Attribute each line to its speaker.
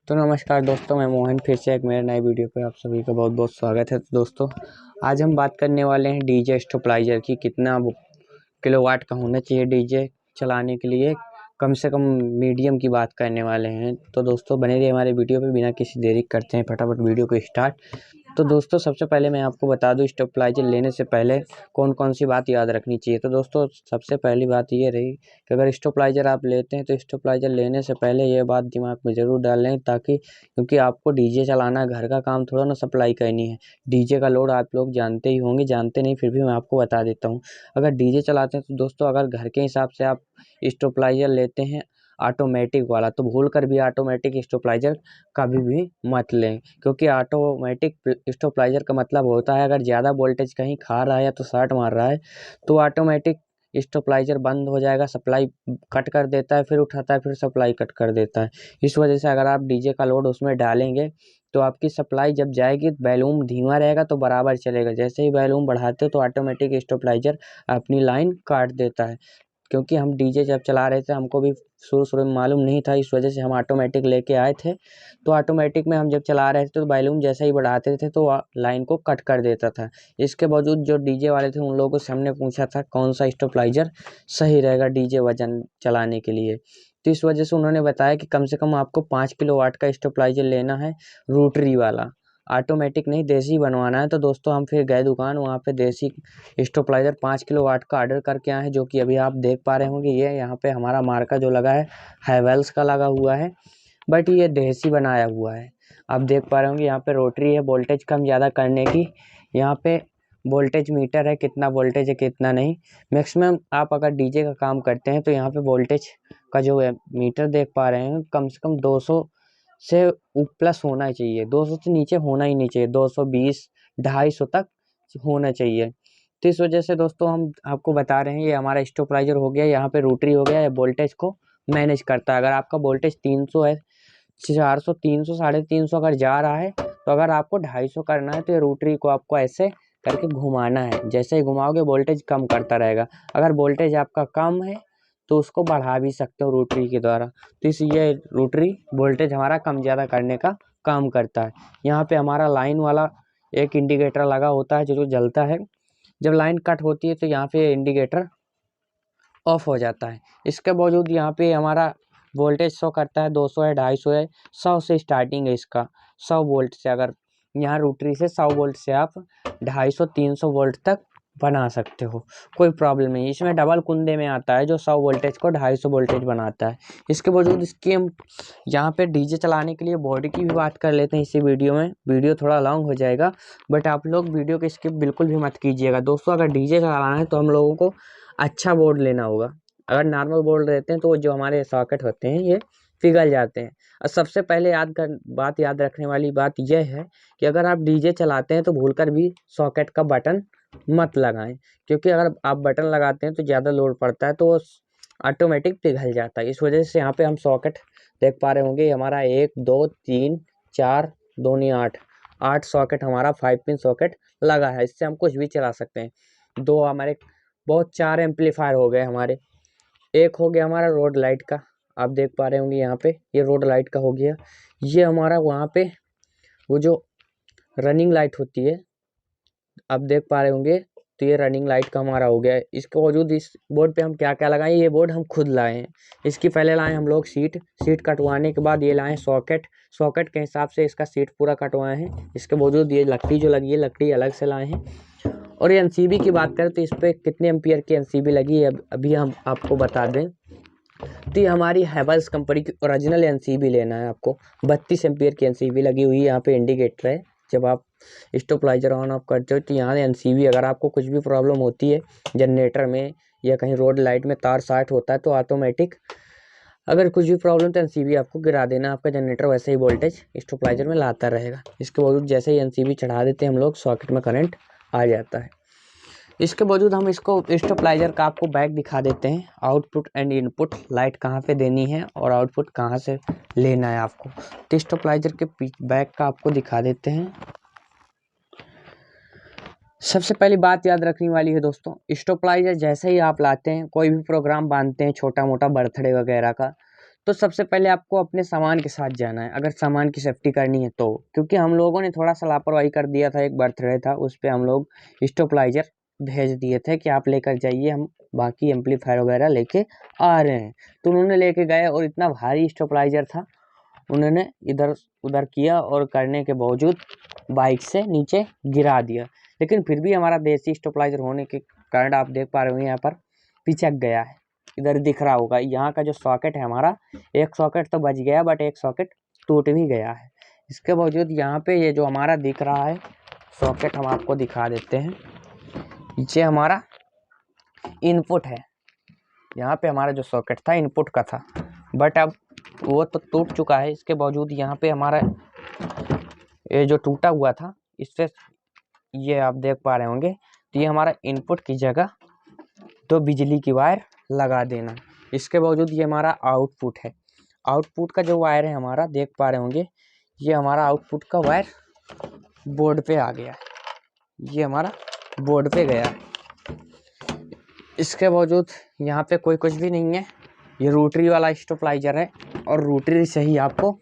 Speaker 1: तो नमस्कार दोस्तों, मैं मोहन फिर से एक मेरे नए वीडियो पे आप सभी का बहुत बहुत स्वागत है। तो दोस्तों, आज हम बात करने वाले हैं डीजे स्टेबलाइजर की। कितना किलोवाट का होना चाहिए डीजे चलाने के लिए। कम से कम मीडियम की बात करने वाले हैं। तो दोस्तों, बने रहिए हमारे वीडियो पे। बिना किसी देरी करते हैं फटाफट वीडियो को स्टार्ट। तो दोस्तों, सबसे पहले मैं आपको बता दूं, स्टेबलाइजर लेने से पहले कौन कौन सी बात याद रखनी चाहिए। तो दोस्तों, सबसे पहली बात ये रही कि अगर स्टेबलाइजर आप लेते हैं तो स्टेबलाइजर लेने से पहले ये बात दिमाग में ज़रूर डाल लें, ताकि क्योंकि आपको डीजे चलाना है, घर का काम थोड़ा ना सप्लाई करनी है। डीजे का लोड आप लोग जानते ही होंगे, जानते नहीं फिर भी मैं आपको बता देता हूँ। अगर डीजे चलाते हैं तो दोस्तों, अगर घर के हिसाब से आप स्टेबलाइजर लेते हैं ऑटोमेटिक वाला, तो भूल कर भी ऑटोमेटिक स्टेबलाइजर कभी भी मत लें। क्योंकि ऑटोमेटिक स्टेबलाइजर का मतलब होता है, अगर ज़्यादा वोल्टेज कहीं खा रहा है या तो शॉर्ट मार रहा है तो ऑटोमेटिक स्टेबलाइजर बंद हो जाएगा, सप्लाई कट कर देता है, फिर उठाता है, फिर सप्लाई कट कर देता है। इस वजह से अगर आप डीजे का लोड उसमें डालेंगे तो आपकी सप्लाई जब जाएगी, वॉल्यूम धीमा रहेगा तो बराबर चलेगा। जैसे ही वॉल्यूम बढ़ाते हो तो ऑटोमेटिक स्टेबलाइजर अपनी लाइन काट देता है। क्योंकि हम डीजे जब चला रहे थे, हमको भी शुरू में मालूम नहीं था, इस वजह से हम ऑटोमेटिक लेके आए थे। तो ऑटोमेटिक में हम जब चला रहे थे तो वॉल्यूम जैसे ही बढ़ाते थे तो लाइन को कट कर देता था। इसके बावजूद जो डीजे वाले थे उन लोगों से हमने पूछा था कौन सा स्टेबलाइजर सही रहेगा डीजे वजन चलाने के लिए। तो इस वजह से उन्होंने बताया कि कम से कम आपको 5 किलोवाट का स्टेबलाइजर लेना है, रोटरी वाला। ऑटोमेटिक नहीं, देसी बनवाना है। तो दोस्तों, हम फिर गए दुकान, वहाँ पे देसी स्टेबलाइजर 5 किलोवाट का ऑर्डर करके आए हैं, जो कि अभी आप देख पा रहे होंगे। ये यहाँ पे हमारा मार्का जो लगा है हैवेल्स का लगा हुआ है, बट ये देसी बनाया हुआ है। आप देख पा रहे होंगे यहाँ पे रोटरी है वोल्टेज कम ज़्यादा करने की। यहाँ पे वोल्टेज मीटर है, कितना वोल्टेज है कितना नहीं। मैक्सिमम आप अगर डीजे का काम करते हैं तो यहाँ पे वोल्टेज का जो है मीटर देख पा रहे हैं, कम से कम 200 से प्लस होना चाहिए। 200 से नीचे होना ही नहीं चाहिए। 220 250 तक होना चाहिए। तो इस वजह से दोस्तों, हम आपको बता रहे हैं ये हमारा स्टेबलाइजर हो गया, यहाँ पे रोटरी हो गया, ये वोल्टेज को मैनेज करता है। अगर आपका वोल्टेज 300 है, 400 300 350 अगर जा रहा है, तो अगर आपको 250 करना है तो ये रोटरी को आपको ऐसे करके घुमाना है। जैसे ही घुमाओगे वोल्टेज कम करता रहेगा। अगर वोल्टेज आपका कम है तो उसको बढ़ा भी सकते हो रोटरी के द्वारा। तो ये रोटरी वोल्टेज हमारा कम ज़्यादा करने का काम करता है। यहाँ पे हमारा लाइन वाला एक इंडिकेटर लगा होता है जो जलता है। जब लाइन कट होती है तो यहाँ पे इंडिकेटर ऑफ हो जाता है। इसके बावजूद यहाँ पे हमारा वोल्टेज शो करता है 200 है, 250 है, 100 से स्टार्टिंग है इसका। 100 वोल्ट से, अगर यहाँ रोटरी से 100 वोल्ट से आप 250 300 वोल्ट तक बना सकते हो, कोई प्रॉब्लम नहीं। इसमें डबल कुंडे में आता है जो 100 वोल्टेज को 250 वोल्टेज बनाता है। इसके बावजूद इसकी हम यहाँ पे डीजे चलाने के लिए बॉडी की भी बात कर लेते हैं इसी वीडियो में। वीडियो थोड़ा लॉन्ग हो जाएगा, बट आप लोग वीडियो को स्किप बिल्कुल भी मत कीजिएगा। दोस्तों, अगर डीजे चलाना है तो हम लोगों को अच्छा बोर्ड लेना होगा। अगर नॉर्मल बोर्ड रहते हैं तो जो हमारे सॉकेट होते हैं ये पिघल जाते हैं। और सबसे पहले बात याद रखने वाली बात यह है कि अगर आप डीजे चलाते हैं तो भूलकर भी सॉकेट का बटन मत लगाएं। क्योंकि अगर आप बटन लगाते हैं तो ज़्यादा लोड पड़ता है तो ऑटोमेटिक पिघल जाता है। इस वजह से यहाँ पे हम सॉकेट देख पा रहे होंगे, हमारा 1 2 3 4 2 नहीं 8 सॉकेट हमारा 5 पिन सॉकेट लगा है। इससे हम कुछ भी चला सकते हैं। दो हमारे बहुत 4 एम्पलीफायर हो गए हमारे। एक हो गया हमारा रोड लाइट का, आप देख पा रहे होंगे यहाँ पे, ये रोड लाइट का हो गया। ये हमारा वहाँ पे वो जो रनिंग लाइट होती है, आप देख पा रहे होंगे, तो ये रनिंग लाइट का हमारा हो गया है। इसके बावजूद इस बोर्ड पे हम क्या क्या लगाएं, ये बोर्ड हम खुद लाए हैं। इसकी पहले लाए हम लोग सीट कटवाने के बाद ये लाए सॉकेट के हिसाब से इसका सीट पूरा कटवाए हैं। इसके बावजूद ये लकड़ी जो लगी है, लकड़ी अलग से लाए हैं। और ये एनसीबी की बात करें तो इस पर कितने एम्पियर की एनसीबी लगी है अभी हम आपको बता दें। तो ये हमारी हैवेल्स कंपनी की ओरिजिनल एनसीबी लेना है आपको। 32 एम्पियर की एनसीबी लगी हुई है। यहाँ पे इंडिकेटर है, जब आप स्टेबलाइजर ऑन ऑफ करते हो तो यहाँ एनसीबी, अगर आपको कुछ भी प्रॉब्लम होती है जनरेटर में या कहीं रोड लाइट में तार शॉर्ट होता है तो ऑटोमेटिक अगर कुछ भी प्रॉब्लम तो एनसीबी आपको गिरा देना, आपका जनरेटर वैसे ही वोल्टेज स्टेबलाइजर में लाता रहेगा। इसके बावजूद जैसे ही एनसीबी चढ़ा देते हैं हम लोग, सॉकेट में करंट आ जाता है। इसके बावजूद हम इसको स्टेबलाइजर का आपको बैक दिखा देते हैं, आउटपुट एंड इनपुट लाइट कहाँ पे देनी है और आउटपुट कहाँ से लेना है आपको। तो स्टेबलाइजर के बैक का आपको दिखा देते हैं। सबसे पहली बात याद रखने वाली है दोस्तों, स्टेबलाइजर जैसे ही आप लाते हैं, कोई भी प्रोग्राम बांधते हैं छोटा मोटा बर्थडे वगैरह का, तो सबसे पहले आपको अपने सामान के साथ जाना है, अगर सामान की सेफ्टी करनी है तो, क्योंकि हम लोगों ने थोड़ा सा लापरवाही कर दिया था। एक बर्थडे था, उस पर हम लोग स्टेबलाइजर भेज दिए थे कि आप लेकर जाइए, हम बाकी एम्पलीफायर वगैरह लेके आ रहे हैं। तो उन्होंने लेके गए और इतना भारी स्टेबलाइजर था, उन्होंने इधर उधर किया और करने के बावजूद बाइक से नीचे गिरा दिया। लेकिन फिर भी हमारा देसी स्टेबलाइजर होने के कारण आप देख पा रहे हो यहाँ पर पिचक गया है। इधर दिख रहा होगा यहाँ का जो सॉकेट है हमारा, एक सॉकेट तो बच गया बट एक सॉकेट टूट भी गया है। इसके बावजूद यहाँ पे ये जो हमारा दिख रहा है सॉकेट, हम आपको दिखा देते हैं। ये हमारा इनपुट है, यहाँ पे हमारा जो सॉकेट था इनपुट का था, बट अब वो तो टूट चुका है। इसके बावजूद यहाँ पे हमारा ये जो टूटा हुआ था, इससे ये आप देख पा रहे होंगे, तो ये हमारा इनपुट की जगह तो बिजली की वायर लगा देना। इसके बावजूद ये हमारा आउटपुट है। आउटपुट का जो वायर है हमारा, देख पा रहे होंगे, ये हमारा आउटपुट का वायर बोर्ड पे आ गया है, ये हमारा बोर्ड पे गया है। इसके बावजूद यहाँ पे कोई कुछ भी नहीं है, ये रोटरी वाला स्टेबलाइजर है और रोटरी से ही आपको